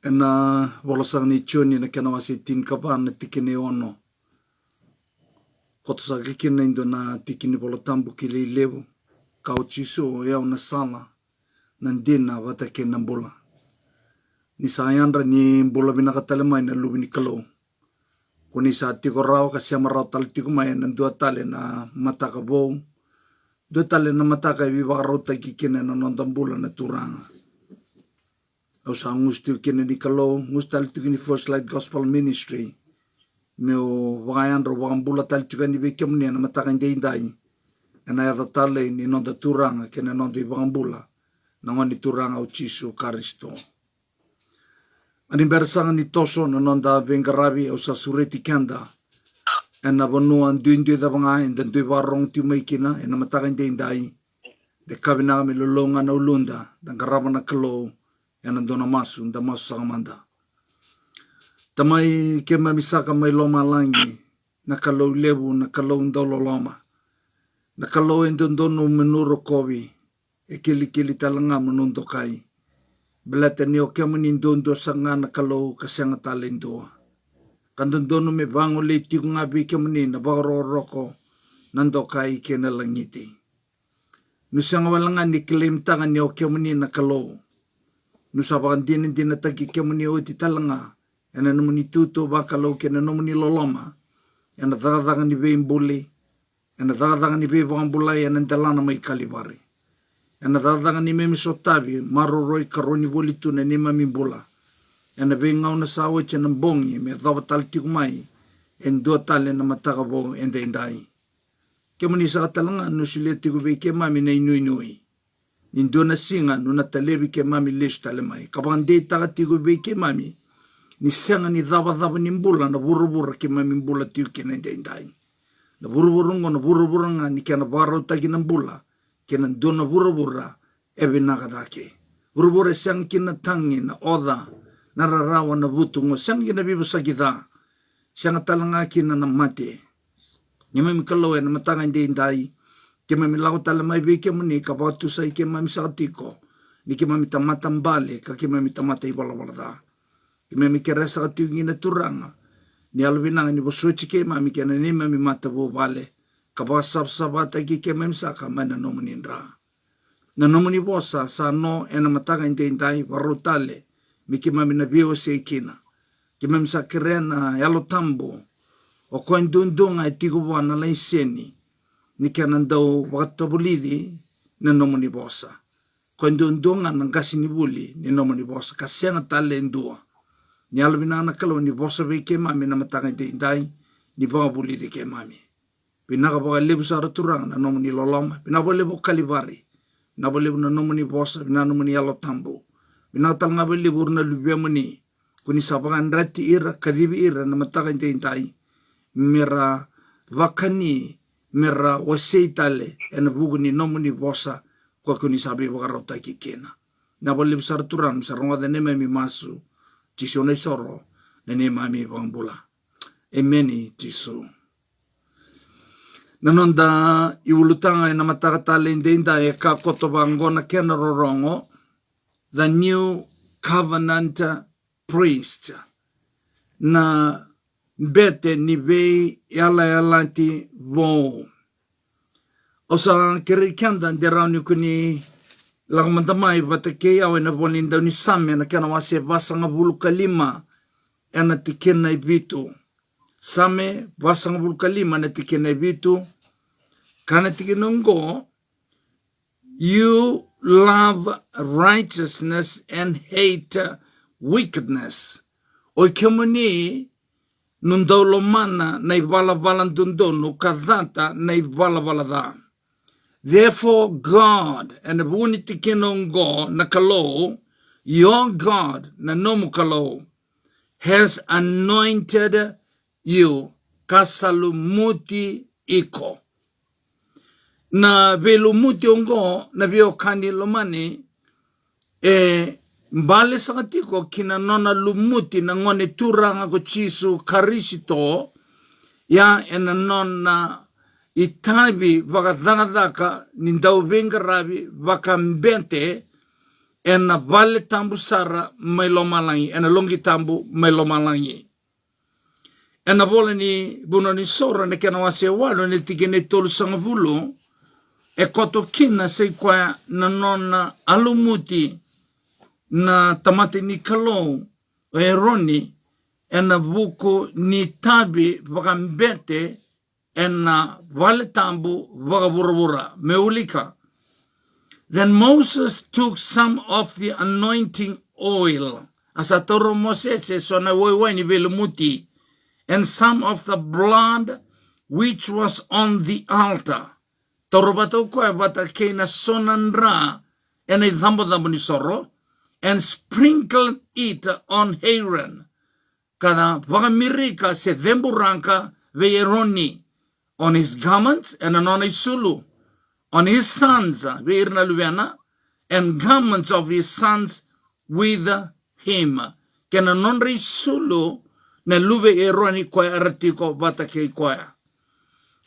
na volosang ni Choni na kanawasi tin kapan na tikini ono. Koto sa kikina indo na tikini volotambu kili levu. Kau chiso yao na sala. Nandina watake na bola. Ni sayandra ni bola binakatalema na lubi ni kalo. Kuni sa tiko rao kasi amarao tali tiko maya na dua tali na mataka bou. Dua tali na mataka ibibaka rauta kikina na nondambula na turanga. Au sa ngustu kina ni kalo, ngustu tali tiko ni First Light Gospel Ministry. Meo wakayandra wakambula tali tiko ni bekamuni na mataka indai. Na yata tali ni nonda turanga kina nonda wakambula. Na ngoni turanga o Chisu Karisto. Ani bersanga ni toso na nonda vengarabi au sa sureti kanda. Na vanua duindui da vanga en dui warong tiu maikina en mataka indai. De kabina me lolonga na ulunda dan garaba na kalo en dona masu nda masu sangamanda. Tamai ke mamisaka mai loma langi na kalo lebu na kalo ndolo loma. Na kalo en dono menuro kowi e kili talanga menundo kai. Belata ni o kemuni ndondo sanga na kalo kasanga talendoa. Kandono me bango le tiku ngabi kemuni na bagaro roko nando kai kena langiti. Nusanga walanga ni klaim tanga ni o kemuni na kalo. Nusabakan dina taki kemuni o ti talanga. Ena numuni tuto bakalo kena numuni loloma. Ena dagadanga ni beimbuli. Ena dagadanga ni beibambulai ena dalana mai kalibari. Ena dagadanga ni memisotavi maroroi karoni bolitu na nima mimbula. Ena bengau na sawe chena mbongi me dhawa tali tikumai en dua tali na mataka bo enda endai. Kemuni sa katalanga nusulia tikube ke mami na inui. Nindo na singa nuna talebi ke mami lesu talemai. Kapang de taka tikube ke mami ni senga ni dhawa ni mbula na buru ke mami mbula tiuke na enda endai. Na buru ngo na buru nga ni kena barau taki na mbula. Kena dona buru ebe nakadake. Buru siang kina tangi na oda. Nararawa na butungo siang kina bibusa kita siang talanga kina na mati nyama mikalo na matanga indai kema milago talamai be kemuni kapatu sai kema misatiko ni kema mitamata mbale ka kema mitamata ibalawala kema mikeresa katiungi na turanga ni alvinanga ni bosuchi kema mikena ni mami mata bo vale kapasa sabata ki kema misaka mana nomunindra na nomuni bosa sa no ena matanga indai varutale Miki mami na vio se kina. Ki mami sa kirena yalo tambo. O koe ndundunga e tiku wana lai seni. Ni kia nandau wakatabulidi na nomoni bosa. Koe ndundunga na ngasi ni buli ni nomoni bosa. Kasenga tale ndua. Ni alabina kalau ni bosa vei ke mami na matanga indai. Ni baga bulidi ke mami. Pinaka baga lebu sa raturanga na nomoni loloma. Pinaka lebu kalibari. Pinaka lebu na nomoni bosa. Pinaka nomoni yalo tambo. Binatal nga bali burna lubiamani kuni sabakan rati ira kadibi ira na mataka intai mera vakani mera waseitale ena buguni nomuni bosa kwa kuni sabi bagarota kikena na bali besar turan sarunga de nema mi masu tisone soro na nema mi bambula emeni tisu nanonda iulutanga ena mataka tale indenda e ka koto bangona kena rorongo the new covenant priest na bete ni vei yala ti vo osa kirikanda derani kuni lagmantamai batake yaw na bolinda ni samme na kana wase basanga bulukalima ena tikena ibitu samme basanga bulukalima na tikena ibitu kana tikinongo you love righteousness and hate wickedness. O kemuni nundolo mana na ivala dundono kadata na ivala da. Therefore God and the unity kinongo na kalo your God na nomu kalo has anointed you kasalumuti iko. Na velu muti ongo na vio kani lomani mbale sakatiko kina nona lumuti na ngone turanga ko Chisu Karisito ya ena nona itabi vakadangadaka nindau vengarabi vakambente ena vale tambu sara mai lomalangi, ena longi tambu mai lomalangi. Ena vole ni buno ni sora ne kena wase walo ne tikene tolu sangavulu, e koto kina se kwa na nona alumuti na tamate ni kalou e roni ena vuku ni tabi vakambete ena vale tambu vakavuravura meulika. Then Moses took some of the anointing oil, asatoro Moses sona woi ni velumuti, and some of the blood which was on the altar. Torobato koe bata keina sonandra ena idhambo ni soro, and sprinkled it on Aaron. Kada vakamirika se themburanka veironi on his garments and on his sulu, on his sons veirna luviana, and garments of his sons with him. Kena nonri sulu na luve eroni koe aratiko bata kei koe.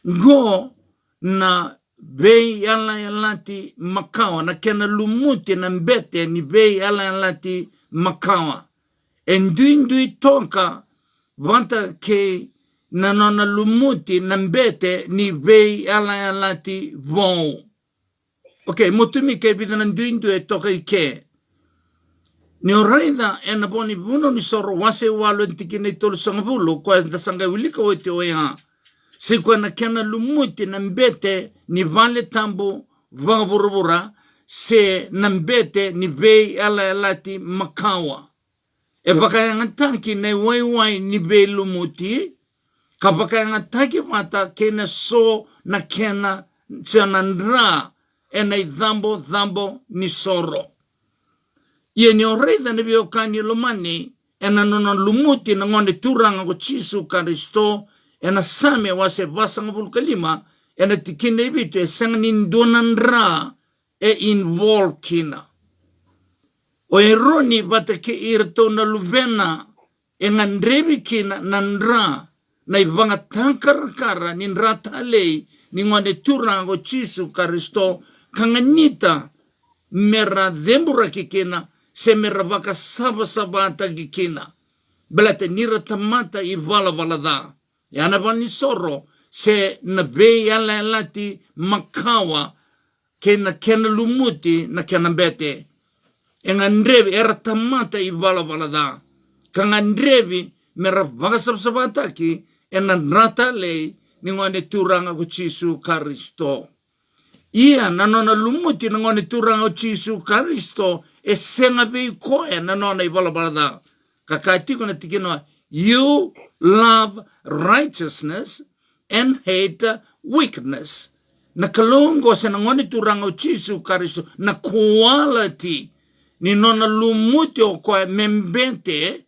Go na vei ala alati makawa na kena lumuti na mbete ni vei ala alati makawa. Endui toka vanta ke na nona lumuti na mbete ni vei ala alati vau. Okay, mutumi ke bida na ndui toka ike. Ni oraida ena boni vuno ni soro wase walo ntikine tolu sangavulu kwa ndasanga wilika wote oya. Sikwa na kena lumuti na mbete ni vale tambu vavuruvura se na mbete ni vei ala alati makawa. E pakayangantaki na waiwai ni vei lumuti, ka pakayangantaki mata kena so na kena chanandra e na idhambo ni soro. Ie ni oreida ni viokani lomani e na nona lumuti na ngone turanga ko Chisu Karisto e na same wase vasanga vulkalima e na tikine vitu e sanganin donandra e involve kina. O eroni bata ke irto na luvena e ngandrevi kina nandra na ivanga tankarakara ni nratalei ni ngone turango Chisu Karisto kanganita mera dhembura kikina se mera vaka sabata kikina. Belate nira tamata i vala. Yana vani soro se na vei ala alati makawa kena lumuti na kena bete. Engandrevi era tamata i vala. Kangandrevi mera vaka sabata ki ena nrata lei ni ngone turanga ko Chisu Karisto. Ia na nona lumuti na ngone turanga ko Chisu Karisto e senga vei koe na nona i vala. Kakatiko na tikino, you love righteousness and hate wickedness. Na kalungo sa ngone turanga ko Chisu Karisto na quality ni nona lumuti o koe membete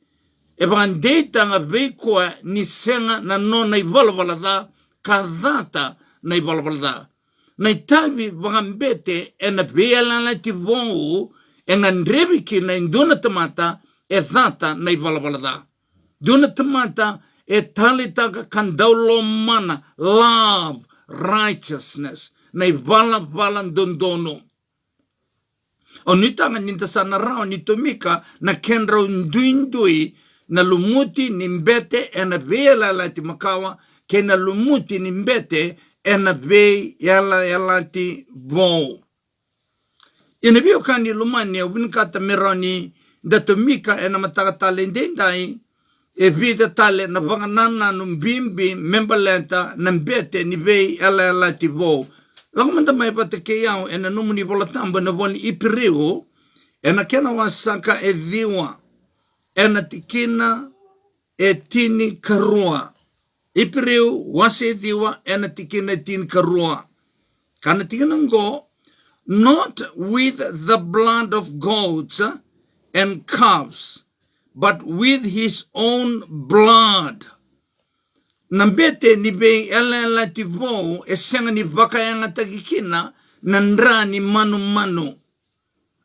e vandeita nga vei koe ni senga na nona i vala kadata na i vala. Na itavi vangambete e na veala na ti vou e na ndreviki na induna tamata e dhata na i vala. Duna tamata e talita kandaulo mana, love, righteousness, na i vala dondono. O nitanga nintasana rao nitomika na kenrao ndui na lumuti nimbete e na veala lati makawa ke na lumuti nimbete e na vei yala ti vou. Ina vio kani lumani o vinkata meroni datomika e na matakatale ndendai e vida tale na vanganana numbimbi membalenta na mbete ni vei yala ti vou. Lakumanda mai pate ke yao e na numuni volatamba na voni ipiriu e na kena wasaka e dhiwa e na tikina e tini karua. Ipiriu wase dhiwa e na tikina e tini karua. Kana tikina ngo, not with the blood of goats and calves, but with his own blood. Nambete ni vei ala ti vou e senga ni vakayanga takikina nandra ni manu.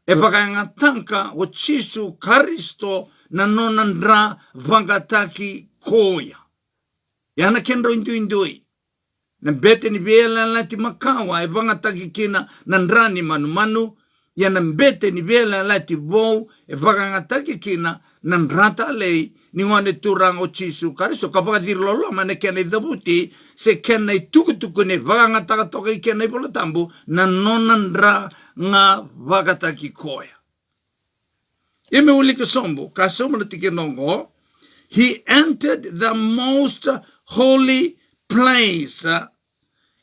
E vakayanga tanka o Chisu Karisto na no nandra vangataki koya. Yana kenro indui. Nambete ni vei ala ti makawa e vangatakikina nandra ni manu. Yana mbete ni vela lati vou e vagangataki kina nan rata lei ni ngone turang o Jisu Karisto kapag dirlolo mane kena dabuti se kena tuku ne vagangataka toka kena polatambu na nonan ra nga vagataki koya. Ime uli kasombo na tikinongo, he entered the most holy place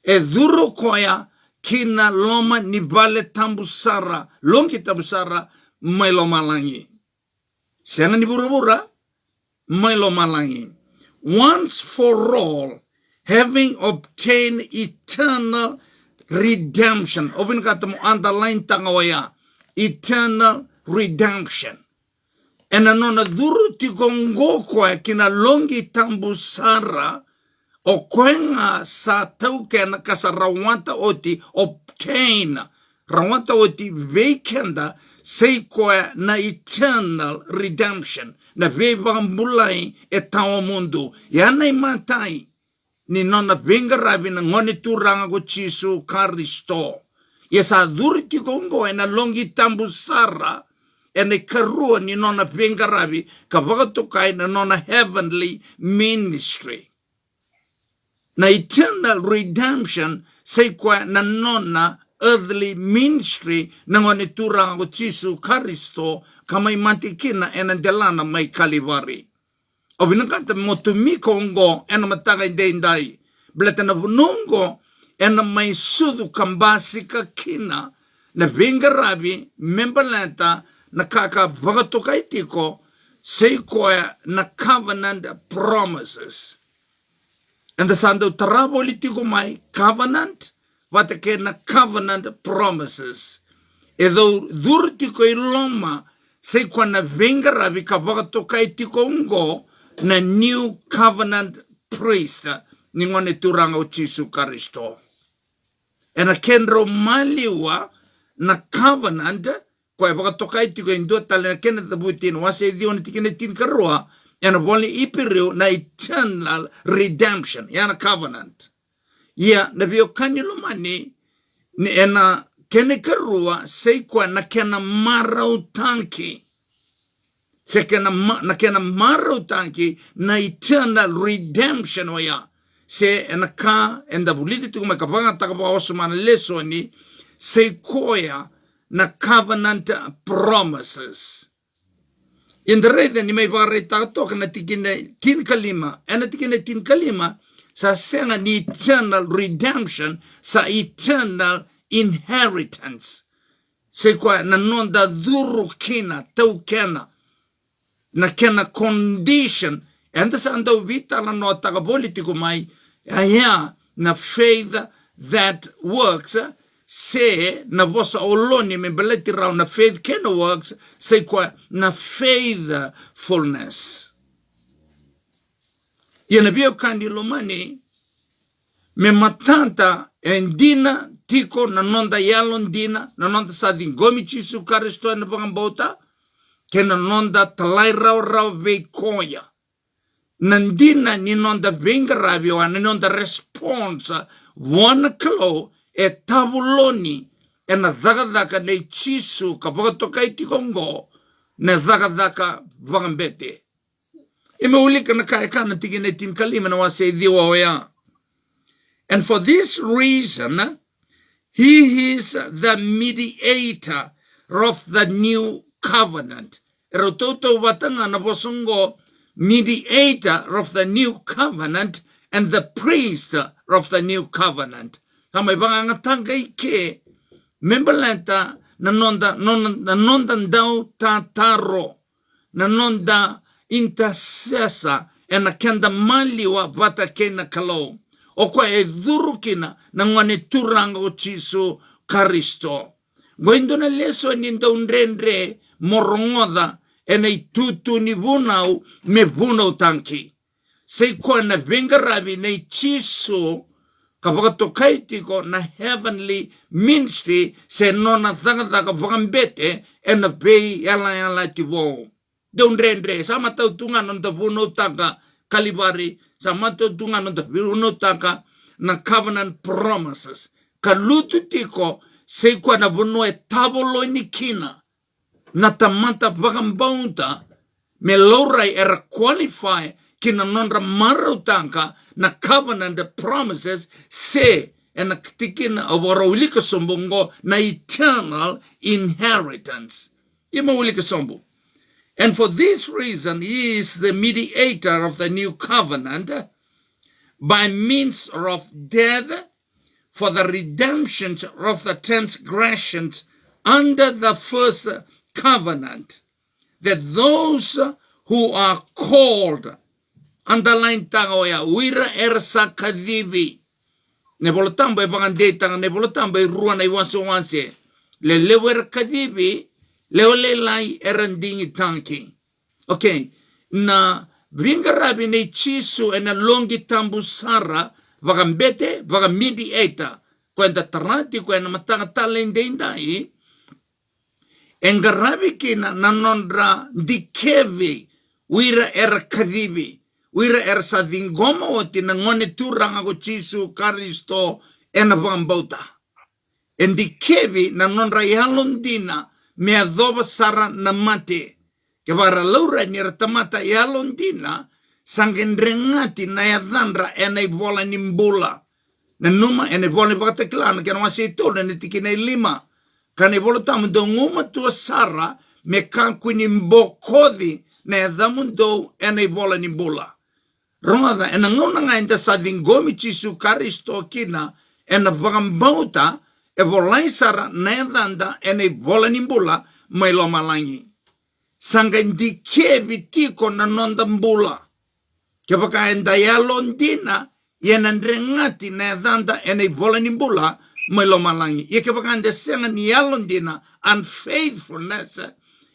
e duro koya kina loma ni vale tambusara longi tambusara mai loma langi. Sianga ni bura-bura mai loma langi. Once for all, having obtained eternal redemption. Obin kata mo underline tangawaya. Eternal redemption. E na nona duru tikongo koe kina longi tambusara o koenga sa tauke na kasa rawanta oti obtain. Rawanta oti veikenda sei koe na eternal redemption. Na vevambulai e tao mundu. Yanai matai ni nona vengaravi na ngone turanga ko Jisu Karisto. Yesa duru tikongo e na longi tambusara ene karua ni nona vengaravi ka vakatokai na nona heavenly ministry. Na eternal redemption sei kwa na nona earthly ministry na ngone turanga ko Jisu Karisto kamai mantikina ena delana mai kalivari. O binakata motumiko ngo ena mataga indai bletana vunungo ena mai sudu kambasika kina na vengaravi membalanta na kaka vakatokai tiko sei kwa na covenant promises. And the sando taraboli tiko mai covenant vatake na covenant promises. Edo durtiko iloma sei kwa na vengaravi ka vakatokai tiko ngo na new covenant priest ni ngone turanga o Jisu Karisto. Ena kenro maliwa na covenant koe vakatokai tiko indua tale na kena tabutin wase dione tikene tin karua ena voli ipiriu na eternal redemption yana covenant. Ia na vio kanilumani ni ena kene karua sei kwa na kena marau tanki. Se na kena marau tanki na eternal redemption oya. Se ena ka enda buliti tiko makapanga takapa osumana leso ni sei koya na covenant promises. In the rede ni may vare tato na tikine tin kalima. Ena tikine tin kalima sa senga ni eternal redemption sa eternal inheritance. Se kwa na nonda duru kina tau kena na kena condition. Enda sa anda vita la no tagapolitico mai aya na faith that works. Se na vosa oloni me beleti rao na faith kena works se kwa na faithfulness. Yana bio kandi lomani me matanta endina tiko na nonda yalon dina na nonda sa dingomi Jisu Karisto na pangambota kena nonda talai rao veikoya. Nandina ni nonda vengaravi o ni nonda response wana kalo e tavuloni e na dhagadhaka nei Jisu ka vakatokai tikongo na dhagadhaka vagambete. Ime ulika na kaekana tikine tin kalima na wase diwa oya. And for this reason, he is the mediator of the new covenant. Erototo watanga na vosungo mediator of the new covenant and the priest of the new covenant. Kama ibanga tanga ike membalanta na nonda ndau tataro na nonda intercessor ena kenda maliwa vata kena kalau o kwa e dhurukina na ngwane turanga o Jisu Karisto. Gwendo na leso ni ndaundrendre morongoda ena itutu ni vunau me vunau tanki. Sei kwa na vengaravi na Jisu kapakatokai tiko na heavenly ministry se nona thanga vakambete ena vei yala tivo. Ndaundrendre sama tau tunga nonda vunau taka kalibari sama tau tunga nonda vunau taka na covenant promises. Kalutu tiko sei kwa na bunua e tabolo ni kina na tamanta bagambaunta me lorai era qualify kina nonra marautanka na covenant the promises se and tikina awarawilika sombongo na eternal inheritance. Imawilika sombo. And for this reason, he is the mediator of the new covenant by means of death for the redemption of the transgressions under the first covenant, that those who are called, underline tangoya, wira ersa kadivi, nebolotambo e bangandetang, nebolotambo e ruana i wanse, le lewer kadivi, leole lai erandingi tanki. Okay, na vingarabi ne chisu e na longi tambu sara, vagambete, vagamediator, kwenda taranti, kwenda matanga talende indai, engarabi kina nanondra dikevi, wira era kadivi, wira era sa dingoma oti na ngone turanga ko chisu Kristo ena vagambauta. En dikevi nanondra yalondina, me adoba sara na mate, ke vara laura nira tamata yalondina, sangendrengati na yadhandra ena ibola nimbula. Na numa ena ibola nibakatakilana, kena wasi itolo ena tikina ilima. Kana ibola tamu do nguma tua sara, me kankwi nimbokodhi, na yadhamundo ena ibola nimbula. Ronga ena ngona nga enda sa dingomi chisu Kristo kina, ena vagambauta, e volai sara na yadhanda ena ibola nimbula, mai loma langi. Sanga indike vitiko na nonda mbula. Kepaka enda yalondina, yenandrengati na yadhanda ena ibola nimbula, mai loma langi. Ye kepaka enda senga ni yalondina, unfaithfulness,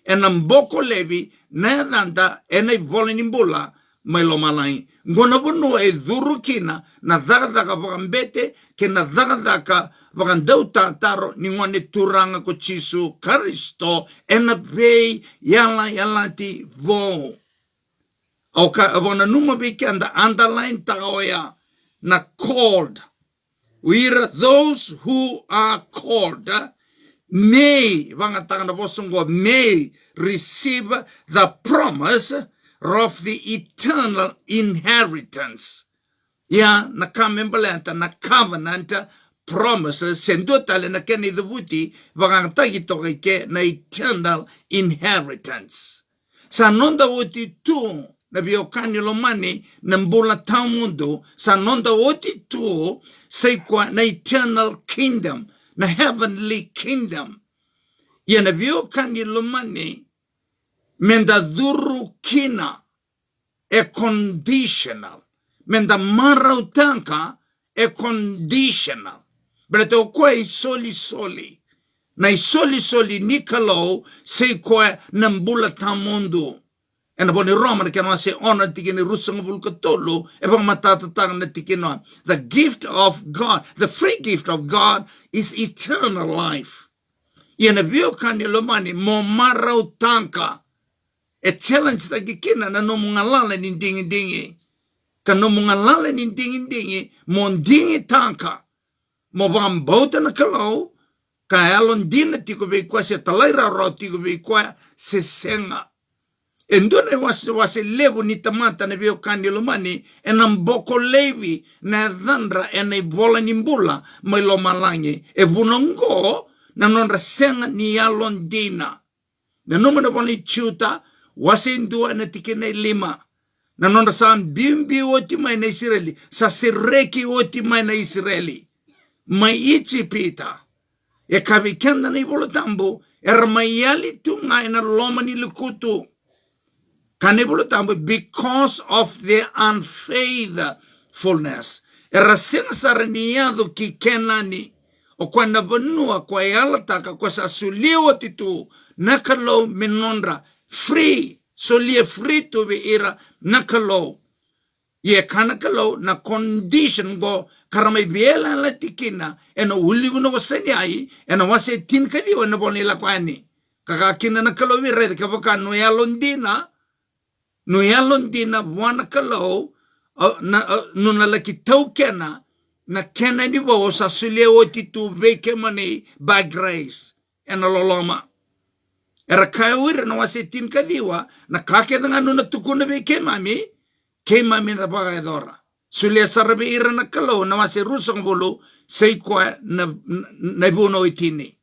ena mboko levi, na yadhanda ena ibola nimbula, mai loma langi. Ngona bunua e dhurukina, na dhagadhaka vakambete, ke na dhagadhaka vakandau taro ni ngone turanga ko chisu Kristo ena vei yalanti vo. Oka avona numa viki anda underline tagaoya na called. We're those who are called may vangatanga vosungo may receive the promise of the eternal inheritance. Ya na kamembelanta na covenant promises sendotale na keni dhuvuti vakangtagi toke na eternal inheritance. Sa nonda woti tu na biokani lomani na mbula tamundo sa nonda woti tu seikwa na eternal kingdom na heavenly kingdom. Ya na biokani lomani menda dhuru kina e conditional. Menda marautanka e conditional. But okwe soli. Na soli nikalo se kwa nambula tamundo. And upon the Roman can say honor tikini rusangabulkatolo, ever matata tang na tikino. The gift of God, the free gift of God is eternal life. Yena vio kanilomani mo marautanka. A challenge that kikina na no mungalala ni dingi. Kano mungalala ni dingi mondingi tanka. Mo bambauta na kalau, ka alon dina tiko beikwa se talaira ro tiko beikwa se senga. Endone wase levo ni tamata na vio kandilomani, enamboko levi na dhandra ena ibola nimbula, mailo malangi. E bunongo na nonra senga ni alon dina. Na numana boni chuta, wase indua na tikina lima. Na nonra saan bimbi oti mai na Israeli, sa sireki oti mai na Israeli. Mai ichi pita. E kavikenda na ibola tambo, mayali tunga ina loma ni lukutu. Kanibolo tambo because of their unfaithfulness. Erasinga saraniado ki kenani. O kwanda vanua kwa yalataka kwa sasuliwa titu. Nakalo minondra. Free. Solie free to be ira. Nakalo. Ye kanakalo na condition go. Karamay biela la tikina. Eno uligo ko senyai. Eno wase tinkadi wana boni la kwani. Kakakina nakalo virede. Kavaka noyalondina. No yalon dina wana kalau nuna laki taukena na kena ni vo sa sile o titu veke mani by grace ena loloma. Era kawira na wase tin kadiwa na kake danga nuna tukuna veke mami na baga edora. Sule sarabe ira na kalau na wase rusang bulu sei kwa na ibuno itini.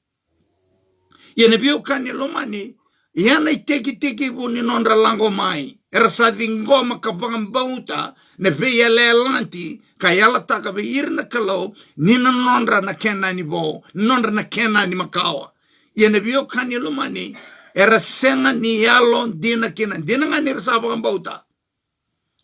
Ia biyo kani lomani yana iteki vuni nondra lango mai. Era sa dingo makabangang bauta na veya lelanti kayala taka be ira na kalau nina nondra na kena ni bo nondra na kena ni makawa. Ia biyo kani lomani era senga ni yalo dina ngani rasa bangang bauta.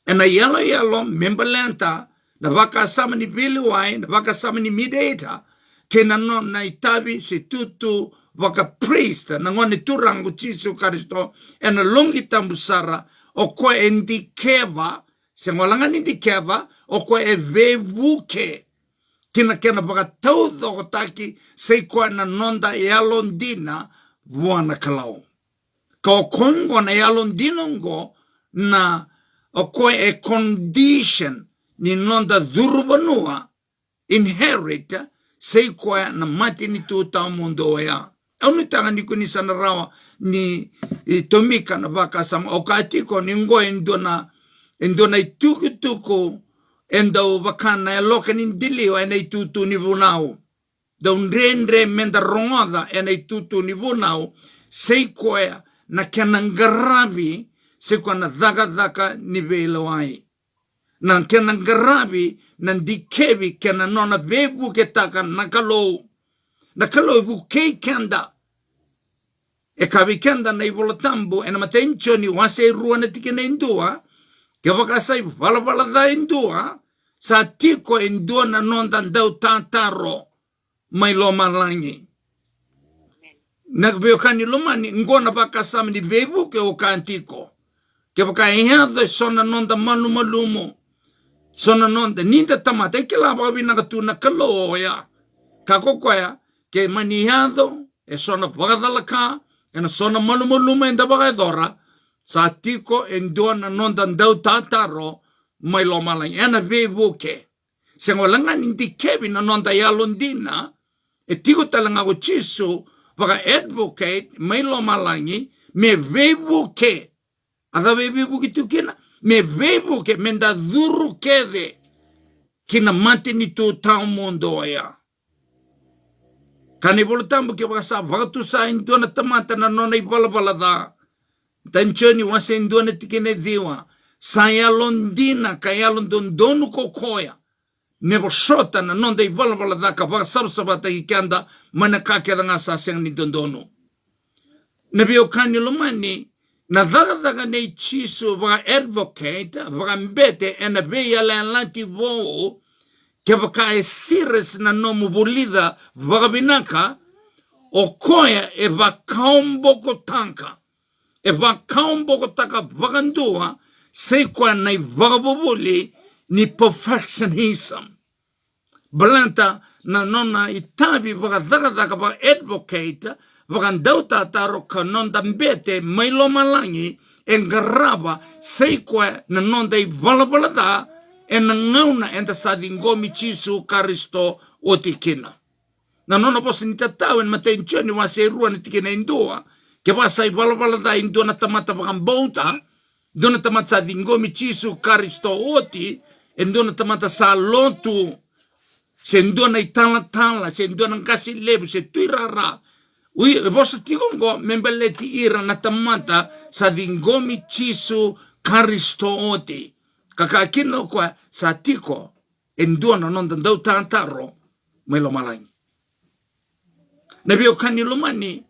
Ena yalo membalenta na baka sama ni biliwai na baka sama ni mideta kena no na itabi se tutu waka priest na ngone turangu Jesu Kristo ena longi tambusara o ko endikeva se ngolangan indikeva o ko e vevuke kena baka todo taki se ko na nonda yalondina buana kalau ko kongo na yalondinongo na o ko e condition ni nonda dhurbanua inherit sei kwa na mati ni tuta mundo ya onu tanga ni kuni sana rawa ni tomika na baka sama okatiko ni ngo endona ituku endo bakana ya loka ni dilio ena itutu ni vunau da unrendre menda rongoda ena itutu ni vunau sei kwa na kenangarabi sei kwa na dhaka ni velawai na kenangarabi nandikevi kena nona vevu ketaka nakalo vu kenda e kavi kenda na ivolatambu ena matencho ni wase ruana tikena indua ke vakasai vala da indua sa tiko indua na nonda ndau tantaro mai loma langi nakbeokani lomani ngona vakasam ni vevu ke okantiko ke vakaihadha sona nonda malumo sona nonda ninda tamata ke la babi na katuna kalo ya kakokoya ke manihado e sona bagadalaka ena sona maluma enda bagadora sa tiko endona nonda ndau tataro mai loma ena vevuke sengolangan indikevi na nonda yalondina e tiko talanga go Jesu baga advocate mai loma langi me vevuke ada vevuke tukina me vevo ke menda dhuru keve kina mate ni tu tau mondo ya kani voltambu ke basa vatu sa indona tamata na nona ibalabala da tanchoni wase indona tikene diwa saya londina kaya londonu kokoya nebo shota na nonda ibalabala da ka basa sabata ikanda manaka ke nga sa seng ni dondonu nebio kani lomani na daga nei Jesu va advocate va mbete ena veia la lanti vo ke va e sires na nomu bolida va binaka o koya e va kaumbo kotanka e va kaumbo kotaka vagandua sei kwa nei vagaboboli ni perfectionism balanta na nona itabi va daga va advocate vagandauta taro kanonda mbete mailo malangi engaraba seikwa na nonda i valavalada en ngauna enda sadingomi Jesu Kristo otikina na nona posi nitatau en matenchoni waserua nitikina indua ke basa i valavalada indua na tamata vagambouta dona tamata sadingomi Jesu Kristo oti endona tamata sa lotu se ndona itala se ndona ngasi lebu se tuirara ui vosa tigongo membeleti ira na tamata sa dingomi Jesu Kristo oti kakakino kwa sa tiko endona nonda ndau tantaro melo malangi nabio kani lumani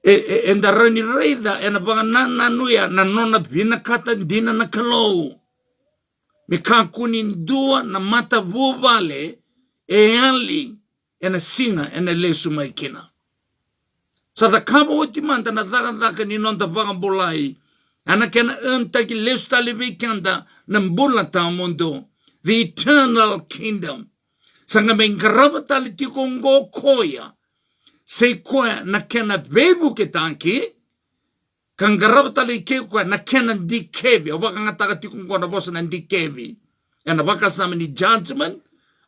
endarani reida ena banana nuya na nona bina kata dina na kalau mikakuni ndua na mata vuvale ali ena singa ena lesu maikina sa da kama oti manta na daga ni nonda vagambolai ana kena enta ki lesu tali vikanda na mbula ta mundo the eternal kingdom sanga mengaraba tali tikongo koya sei koya na kena vevu ke tanki kangaraba tali ke koya na kena dikevi oba kanga taka tikongo na bosa na dikevi ena baka sama ni judgment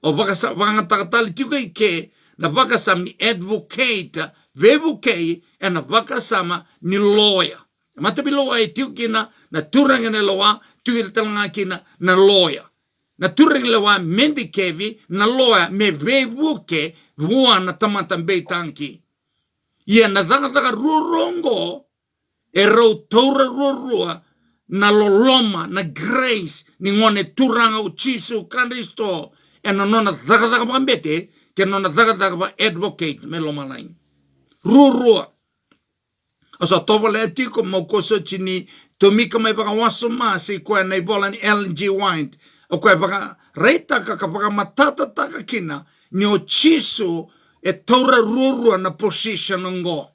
o baka sa wanga takatali tuka ke na baka sam ni advocate vevuke e na baka sama ni lawyer matabi lawyer tukina na turanga na loa tuil talanga kina na lawyer na turanga loa mendikevi na lawyer me vevuke vua na tamata beitanki ia na daga rurongo e rau taura rurua na loloma na grace ni ngone turanga o Chisu Kristo e na nona daga mambete ke nona daga ba advocate me loma lain rurua asa tobole tiko mo koso chini tomika mai baka waso ma se ko na ibola ni LG White o ko baka reita ka baka matata taka kina ni o Chisu e taura rurua na position ngo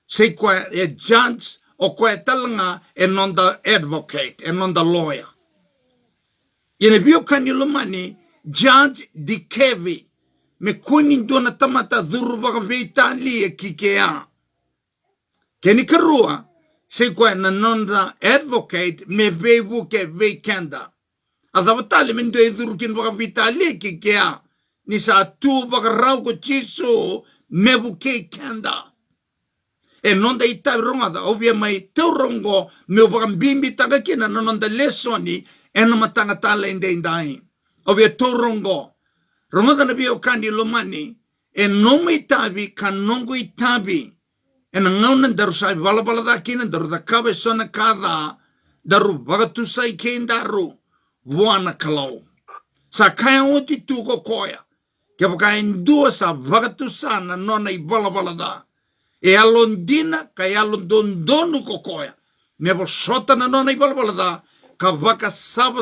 se ko e judge o ko e talanga e non da advocate e non da lawyer ine bio kanilumani judge di kevi me kuni dona tamata dhuru baka veita li e kikea keni karua se ko na non da advocate me vevu ke veikenda adavatali mendo e dhuru kin baka veita li kikea ni sa tu baka rau ko Chisu mevu ke kenda e non da ita ronga ovia mai teurongo me baka bimbi taka kina non da lesoni e no matanga tala inde indai ovia teurongo ronga na bio kandi lomani e no mai tabi kanongo itabi e na ngauna daru sai bala da kina daru da kabe sona kada daru baka tu sai kendaru wana kalau sa kaya oti tu ko koya ke baka indua sa baka tu sana nona I bala da e alondina ka alon donu kokoya me bo shota na nona I bala da ka vaka saba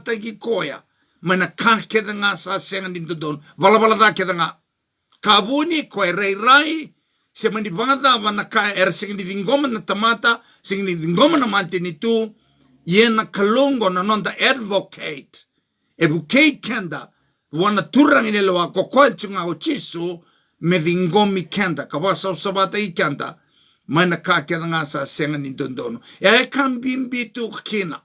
ki koya mana ka ke nga sa senga ninto don bala da ke nga ka buni ko rai se mani vanga wana ka senga di ngoma na tamata senga di ngoma na mantini tu yena kalongo na nonda advocate e buke kenda wana turang ile wa kokoa chunga o Chisu me dingomi kenda ka wa sabata I kenda mana ka ke nga sa senga ni dondono e kan bimbi tu kina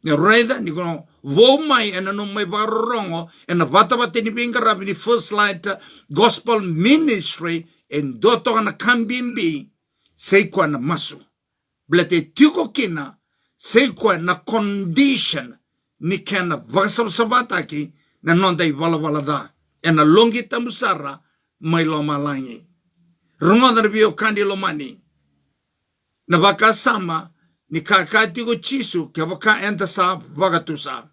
ne reda ni kono vo mai ena no mai varongo ena vata ni binga rabi ni First Light Gospel Ministry en doto na kan bimbi sei kwa na masu blete tuko kina sei kwa na condition ni kena sabata ki na nonda I vala da ena longi tamusara mai loma langi runga na bio kandi lomani na baka sama ni kakati ko Chisu ke baka enta sa bagatusa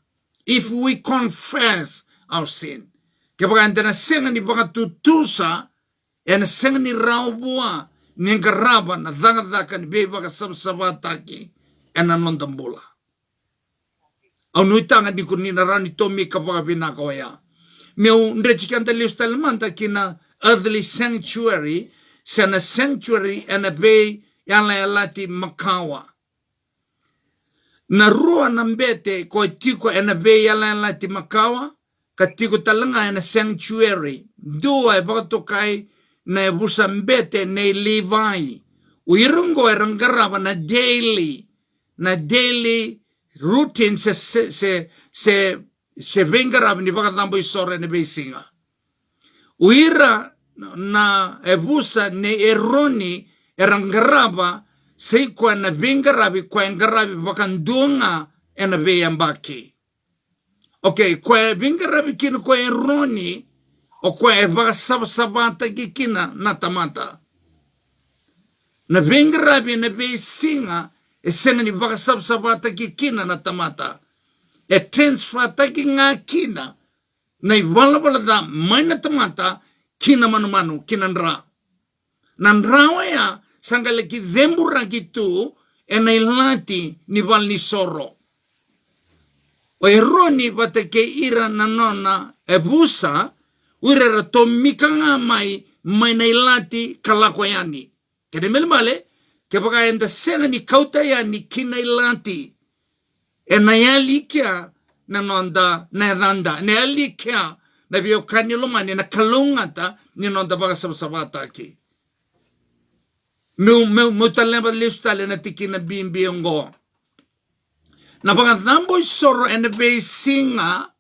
if we confess our sin ke baka enta na senga ni bagatusa ena senga ni raubua ni ngaraba na danga ni be baka sabata-ki ena nondambula au nuitanga ni kunina rani tomi ka baka binakawaya meu ndrechikanta liustalmanta kina earthly sanctuary sana sanctuary and a bay yalati makawa na rua nambete ko tiko and a bay yalati makawa katiko talanga and a sanctuary dua batokai na busambete ne Levi uirungo erangaraba na daily routine se vengaraba ni bakatambo isore ne beisinga uira na ebusa ne eroni erangaraba sei kwa na vingarabi kwa engarabi bakandunga ena veyambaki okay kwa vingarabi kina kwa eroni o kwa eva sabata kina na tamata na vingarabi na veisinga esenga ni baka sabata kina na tamata e transfer takinga kina na ivala da maina tamata kina manu kina nandra ya sangale ki dembura gitu ena ilati ni val ni soro o eroni bate ke ira na nona e busa urera tomikanga mai na ilati kalakoyani kede melmale ke baka enda senga ni kautayani kina ilati ena yalikia na nonda na danda na yalikia na bio kanilomani na kalungata ni nonda baka sabata ki meu talema listale na tikina bimbi ngo na baka dambo soro ena be singa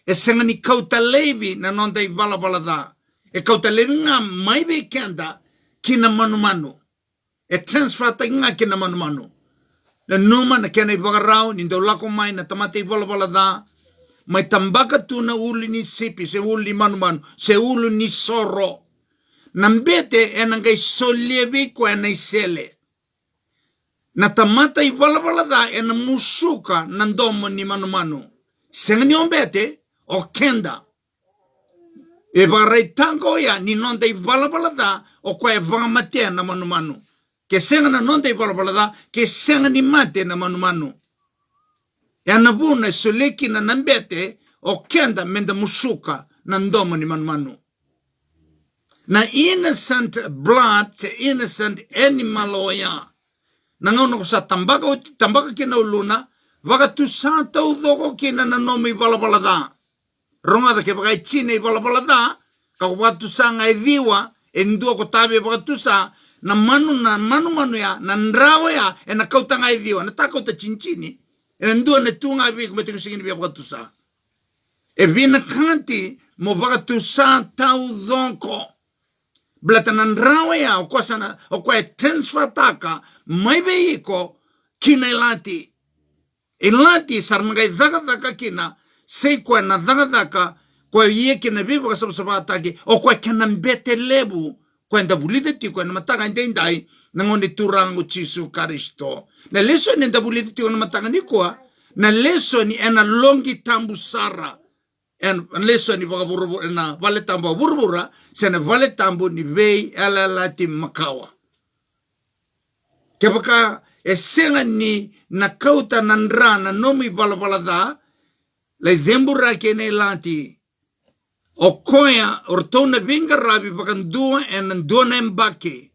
e senga ni kauta levi na nonda I valavalada. E kauta levi nga mai be kenda kina manu. E transfer ta nga kina manu. Na numa na kena I wagarau ni ndo lako mai na tamate I valavalada. Mai tambaka tu na uli ni sipi, se uli manu, se uli ni soro. Nambete e nangai solievi ko e nai sele. Na tamata I valavalada e na musuka na ndomo ni manu. Senga ni ombete o kenda. E varai tango ya ni nonda I valavalada o kwa e vangamate na manu. Ke senga na nonda I valavalada ke senga ni mate na manu. E anavuna soleki na nambete o kenda menda musuka na ndomo ni manu. Na innocent blood te innocent animal oya. Nangono ko sa tambaka kina uluna, waka tu sa tau doko kina na nomi valavalada. Ronga da ke baka chine I valavalada, ka watu sa ngai diwa, e ndua ko tabe waka tu sa, na manu ya, na ndrawa ya, e na kauta ngai diwa, na ta kauta chinchini, e ndua na tu ngai viko metiko singini via waka tu sa. E vina kanti, mo waka tu sa tau doko. Blata na ndrawa ya, o kwa e transfer taka, mai veiko kina ilati. Ilati sarnagai daga kina, sei kwa na daga kwa ye kina vivo ka sabsabata o kwa kina mbete lebu, kwa nda bulide ti kwa na matanga indai, nangondi turangu Chisu Karisto. Na leso ni nda bulide ti kwa na matanga ni kwa, na leso ni ena longi tambu sara. En leso ni waka na vale tambu burubura, sena vale tambu ni vei alalati makawa. Kepaka e senga ni na kauta nandra na nomi valavalada, lai dembura kene lanti, o koya ortona vinga rabi bakan dua en dua mbake,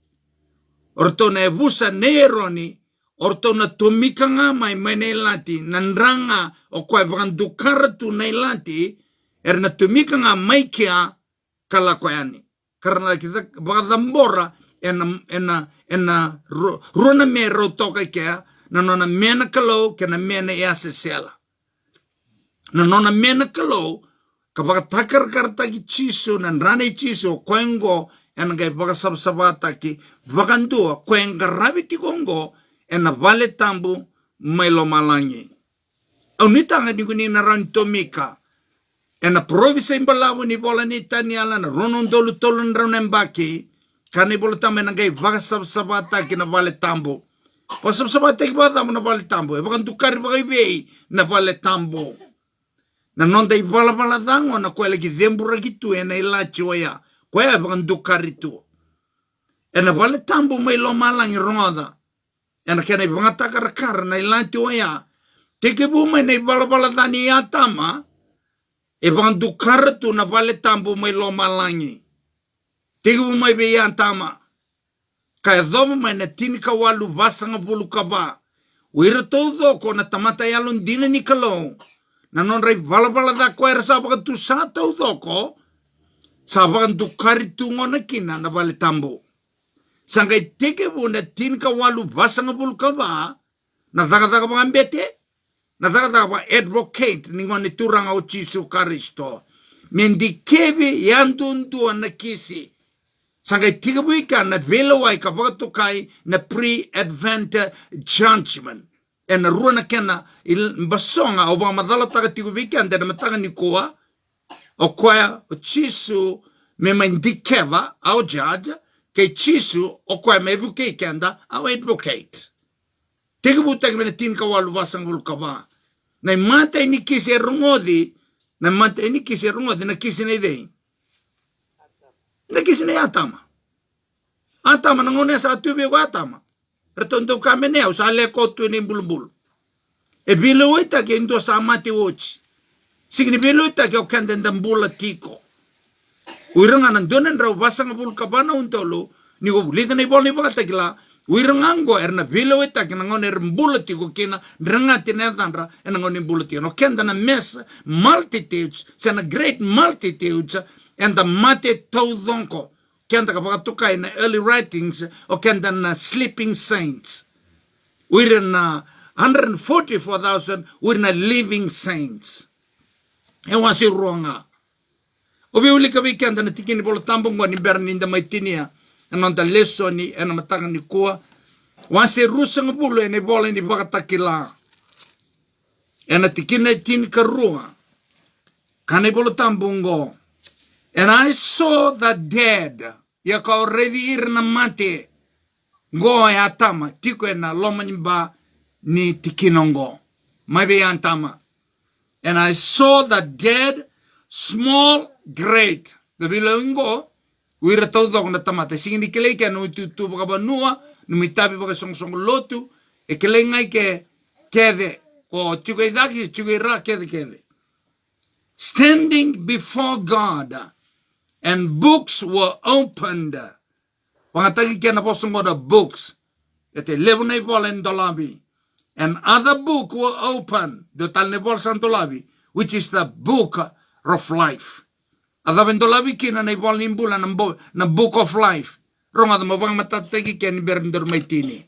ortona e busa neeroni, ortona tomikanga mai ne lanti, nandrang o koya bakan dukaratu na lanti, erna tomikanga mai kia kalakoyani. Karena kita bakan dambora ena rona me rotoka kea na nona mena kalau ke na mena asa sela na nona mena kalau kapag takar karta ki Chisu na rane Chisu kwengo ena gai baga sabsabata ki vakandua kwenga rabiti kongo ena vale tambu mailo malangi unita nga ni na ran tomika ena provisa imbalawo ni bola ni taniala na ronon dolu tolon ranembaki kani bolo tambe nangai vaga sabsabata kina vale tambo. Pa sabsabata ki bata mo na vale tambo. E bakan tukari bagai vei na vale tambo. Na nonda I vala dango na koe lagi dembura gitu e na ilachi oya. Koe e bakan tukari tu. E na vale tambo mai lo malang I rongoda. E na kena I vangata karakara na ilachi oya. Teke buma na I vala dani atama. E bakan tukari tu na vale tambo mai lo malangi. Tigu mai be yantama. Kaya dhomo mai na tinika walu vasanga bulu kaba. Uira todo ko na tamata yalon dina ni kalau. Na non rai vala da ko era sa baka tu sa tau doko. Sa baka tu karitungo na kina na vale tambo. Sangai teke bu na tinika walu vasanga bulu kaba. Na daga mga mbete. Na daga ba advocate ningoni turanga o Chisu Karisto. Mendikevi yandundua na kisi. Sangai tiga buika na velawai ka wakatukai na pre-advent judgment. E na rua na kena basonga o ba madala taga tiga buika na matanga ni koa. O koa o Chisu me mandikeva au judge ke Chisu o koa me buke kenda au advocate. Tiga buika na tinka walu wasang vulkava. Na mata ini kisi rungodi na mata ini kisi rungodi na kisi na idei. Na kisi na atama. Atama na ngone sa tubi ko atama. Retondo kami neo sa leko tu ni bulbul. E bilo ita ke ndo sa mati wochi. Signi bilo ita ke o kanden dambula tiko. Uiranga nandonen raw basang bul kabana untolo ni go lida ni bol ni bakata kila. Uirangango erna bilo ita ke ngone mbula tiko kina drangati nedandra en ngone mbula tiko. No kenda na mes multitudes, sana great multitudes and the mate taudonko. Kenda kapag tukay na early writings o kenda na sleeping saints. We're na 144,000, we're na living saints. E wasi ruanga. Obi uli ka weekend na tikini bolo tambong ni berni nda maitinia. Anonda leso ni ena matanga ni kua. Wasi rusang bulu ene bola ni bakatakila. Ena tikina tin karua. Kane bolo tambongo. And I saw the dead. Yaka already irna mate. Go atama. Tiko ena lomanimba ni tikinongo. Maybe antama. And I saw the dead, small, great. The bilongo. Wira taudok na tamata. Singin ni keleke anu tu baka banua. Numitabi baka song lotu. E kelengai ke kede. O chukai daki, chukai ra kede. Standing before God. And books were opened. Pangatagi kia na posong the books. Ete levu na ipola in dolabi. And other book were opened. The tal nebol san dolabi. Which is the book of life. Ada ben dolabi kina na ipola nimbula na book of life. Ronga da mabang matatagi kia ni berndor maitini.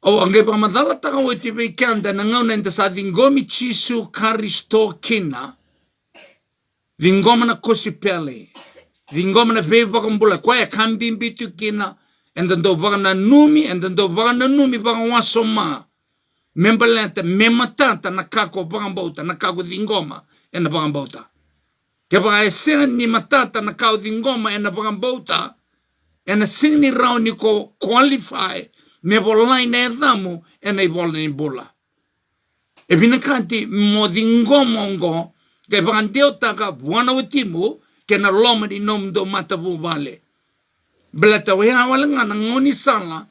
O angay pa madala taka o itibe kanda na ngayon na sa dingomi chisu karisto kina. Vingoma na kosipele. Vingoma na beba kumbula. Kwa ya kambimbi tukina. And then do baga na numi. And then do baga na numi baga wasoma. Membalente mematanta na kako baga mbauta. Na kako vingoma. E na baga mbauta. Kaya baga esenga ni matata na kako vingoma. E na baga mbauta. E na sing ni rao ni ko qualify. Me bolai na edhamu. E na ibola ni bola. E binakanti mo vingoma ngo. Kaya bagan deo taka buwana utimu kena loma di nom do matabu vale. Belata weha walanga na ngoni sala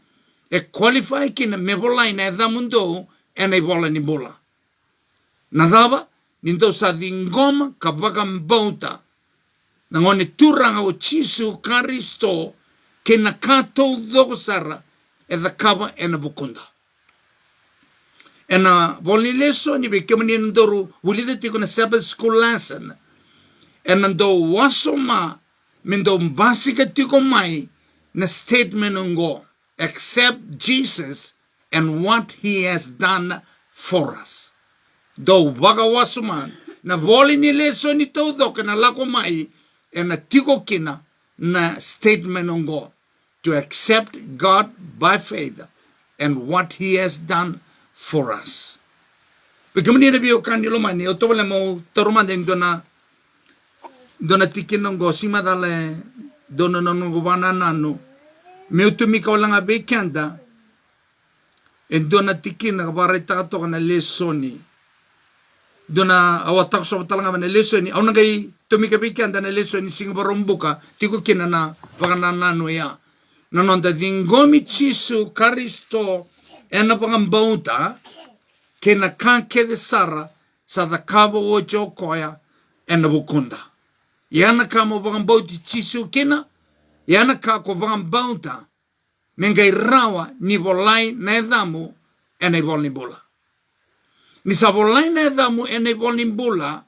e qualify kina mebolai na edhamundo e na ibola ni bola. Nadaba nindo sa dingoma kabaga mbauta na ngoni turanga o chisu karisto kena kato dhokosara e the kaba e na bukunda. And volni leso ni be kemani ndoru wulide tiko na Sabbath school lesson. And ndo wasoma mindo mbasika tiko mai na statement ngo accept Jesus and what he has done for us. Do waga wasoma na volni leso ni todo kana lako mai and na tiko kina na statement ngo to accept God by faith and what he has done for us. Bagaimana na biyo kanilo mani o to wala mo torumanden dona tikin ngo simadale dona nongo bananano me utumi ka wala nga bekanda en dona tikin na barita to kana lesoni dona awatak so talanga na lesoni au nagay tumi ka bekanda na lesoni singabarumbuka tiko kinana pakananano ya nanonda dingomi chisu karisto ena pangambauta kena kanke de sara sa da kabo ojo koya ena bukunda. Yana kamo pangambauti chisu kena yana kako pangambauta mengai rawa ni bolai na edamu ena ibol ni bola. Ni sa bolai na edamu ena ibol ni bola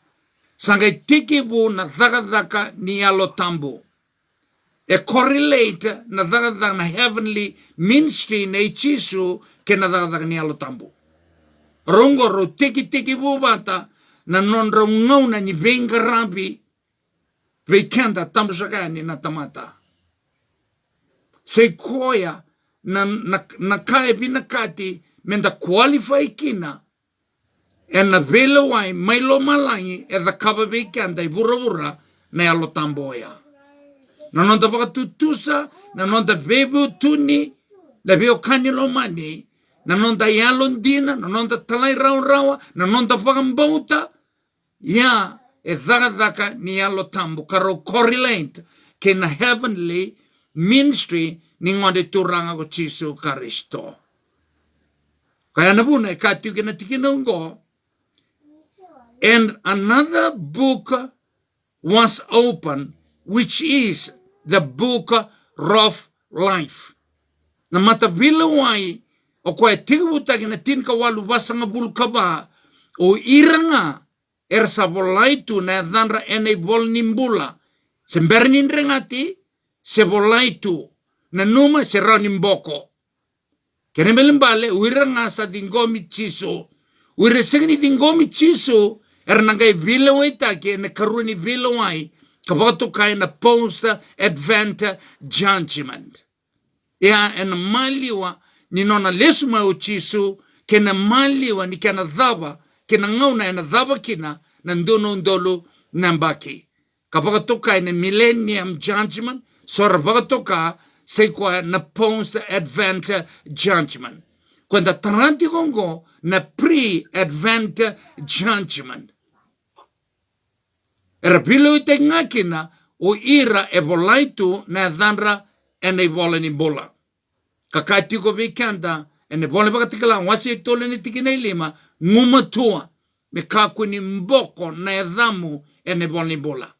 sangai tikibu na dhaka ni alo tambo. E correlate na dhaka na heavenly ministry na ichisu kena daga ni alo tambu. Rongo ro tiki bubata na non ro ngauna ni benga rabi vekenda tambu sakani na tamata. Se koya na kae binakati menda qualify kina en na velo wai mailo malangi e da kaba vekenda i bura na alo tamboya. Na non da baka tutusa na non da bebu tuni la veo kanilo mani na non da yalon dina, na non da talai rawa, na non da pagambauta, ya e dhaka ni yalo tambu, karo correlate ke na heavenly ministry ni ngonde turanga ko Chisu Karisto. Kaya nabuna e katiu ke na tikinongo, and another book was open, which is the book of life. Na matabila wai o koe tigubutagi na tinka walu basanga bulkaba o iranga ersa volaitu na dhanra ene vol nimbula sembernin rengati se volaitu na numa se ranimboko kene melembale uiranga sa dingomi chiso uire segni dingomi chiso Nangai vilawai taki na karuni vilawai kabato kai na post-advent judgment. Ya ena maliwa ni nona lesuma uchisu kena maliwa ni kena dhaba kena ngauna ena dhaba kina na ndono ndolo nambaki. Kabato kai na millennium judgment sora bato ka seikwa na post-advent judgment. Kwenda taranti kongo na pre-advent judgment. Era pilo ite ngakina o ira e volaitu na dhanra ene i vola ni bola. Kakati ko vikanda ene vola bakatikala wasi e tole ni tikina ilima ngumatua me kaku ni mboko na edhamu ene vola ni bola.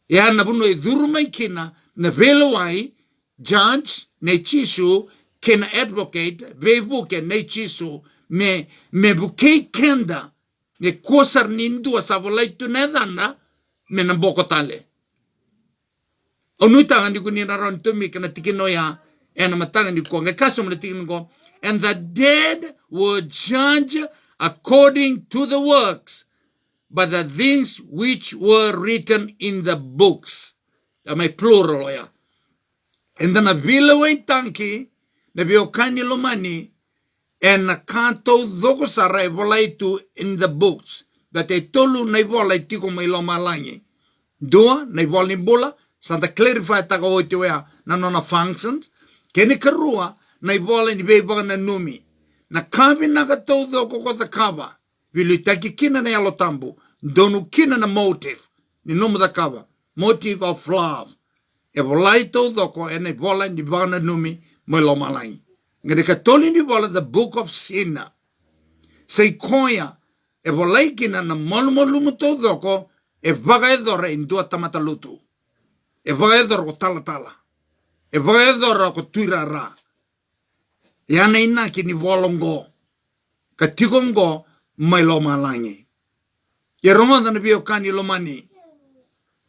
Ya na buno e dhuruma ikina na velawai judge ne chisu kena advocate vevuke ne chisu me bukei kenda ne kosar nindua sa volaitu na dhanra me na mboko tale. Onuita ngani kuni na ron tumi kana tikino ya ena matanga ni ko ngakaso mna tikino ko and the dead were judged according to the works but the things which were written in the books. My plural ya. And then a vilawai tanki na biokani lomani and na kanto dhoko sarai volaitu in the books that they tolu na volaitu ko mai loma langi. Dua na volni bola Santa clarify taka oite wea na nona functions. Kene karua na ibola ni beibaga na numi. Na kavi naga todo koko the kava. Vili taki kina na yalo tambu. Donu kina na motive. Ni nomu da kava. Motive of love. E volai todo ko ene ibola ni baga na numi mo loma langi. Ngade katoli ni bola the book of Sinna. Sei koya e volai kina na molumolumu todo ko e vaga edore indua tamata lutu. E vaedor ko tala. E vaedor ko tuirara. E ana ina ki ni volongo. Ka tigongo mai loma langi. E ronga na bio kani lomani.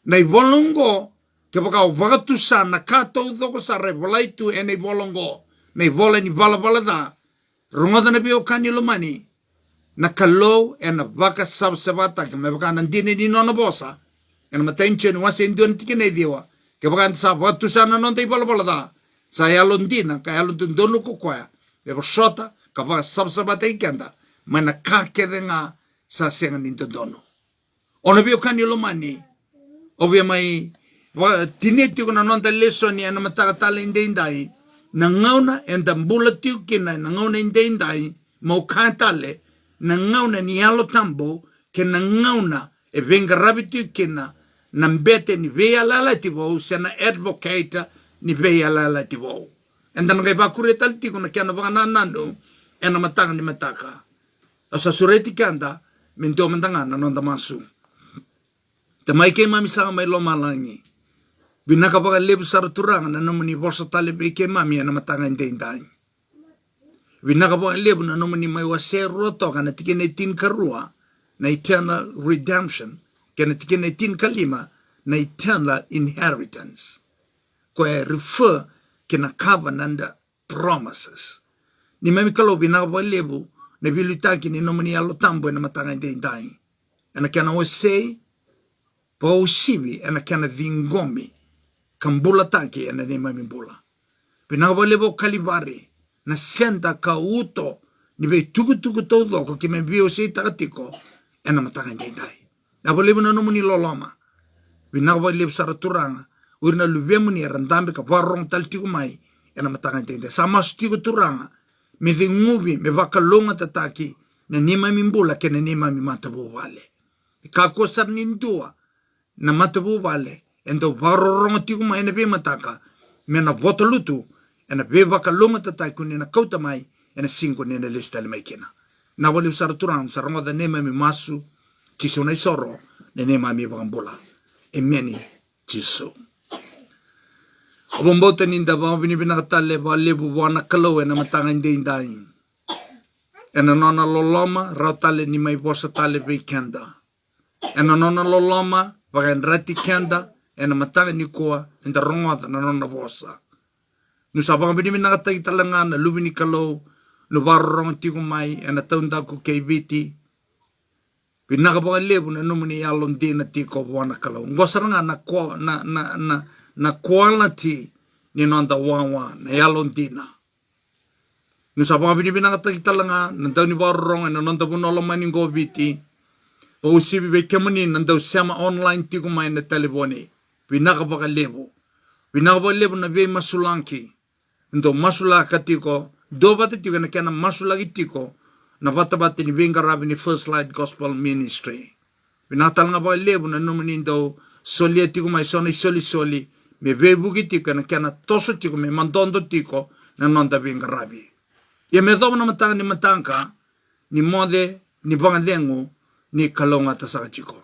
Na i volongo ke baka vagatu sa na kato udoko sa revolaitu e na i volongo. Na i vola ni vala da. Ronga na bio kani lomani. Na kalau e na vaka sabsabata ke me baka nandine ni nona bosa. E na matenche ni wase induan tikine diwa. Ke baka sa vatu sa na nonte i vala da. Sa yalondina ka yalondin donu kukwaya. E shota ka baka sabsabata i kenda. Ma na kakere nga sa senga ninto dono. Ona bio kani lomani. Obvia mai tineti kuna nonta leso ni ana mataka tala indai. Na ngauna enda mbula tiu kina na ngauna indai. Mau kantale. Na ngauna ni alo tambo. Ke na ngauna e venga rabitu kina. Na mbete ni vea lala tivo. Sena advocate ni vea lala tivo. Enda nga ibakure talti kuna kia na vanga nanano. Ena mataka ni mataka. Asa sureti kanda. Minto mandanga na nonta masu. Tamai ke mami sanga mai loma langi. Binaka baka lebu saraturanga na nomani borsa tale ke mami na matanga indai. Binaka baka lebu na nomani mai wase roto kana tikene tin karua na eternal redemption. Kana tikene tin kalima na eternal inheritance. Ko e refer kena covenant promises. Ni mami kalau binaka baka lebu na bilutaki ni nomani alo tambo na matanga indai. Ana kana wase Pau sibi ana kana vingomi kambula taki ana nema mimbula. Pinaka lebo kalibari na senda ka uto ni be tuku todo ko kime bio se takatiko ana matanga ndai. Na lebo na nomuni loloma. Pinaka lebo saraturanga urna luvemu ni randambe ka warong taltiku mai ana matanga ndai. Sama stiku turanga me vingubi me vakalonga tataki na nema mimbula kena nema mimatabu wale. Kako sar nindua na matabu vale endo varorong tiku mai na be mataka me na botolutu ena be vakalonga tatai kuni na kauta mai ena singo ni na lista le mai kina na wale usaraturan saronga da nema mi masu tiso na isoro na nema mi vakambola emeni tiso obombota ninda ba bini binakatale ba lebu wana kalau ena matanga indai ena nona loloma rautale ni mai bosa tale be kenda ena nona loloma Wakan rati kanda ena matanga ni koa enda ronga na nona bosa. Nusa baka bini minakata italangan na lubini kalau no barong tiku mai ena taunda ko kay viti. Pinaka pa lebu na numani yalon dina tiko wana kalau. Ngosaranga na quality ni nonda wawa na yalon dina. Nusa pa binibinanga takitalanga nandaw ni barong na nonda bunolo mani ngobiti. O usibi be kemani nandaw sama online tiko mai na telefoni. Pinaka pa lebu. Pinaka pa lebu na be masulanki. Ndo masulaka tiko. Do bata tiko na kena masulagi tiko. Na bata-bata ni Bingarabi ni First Light Gospel Ministry. Pinatal nga ba lebu na numani daw solia tiko may soli. Me bebugi tiko na kena toso tiko me mandondo tiko na nonda Bingarabi. Ya me domo na matanga ni matangka ni mode ni bangadengo ni kalonga tasaka tiko.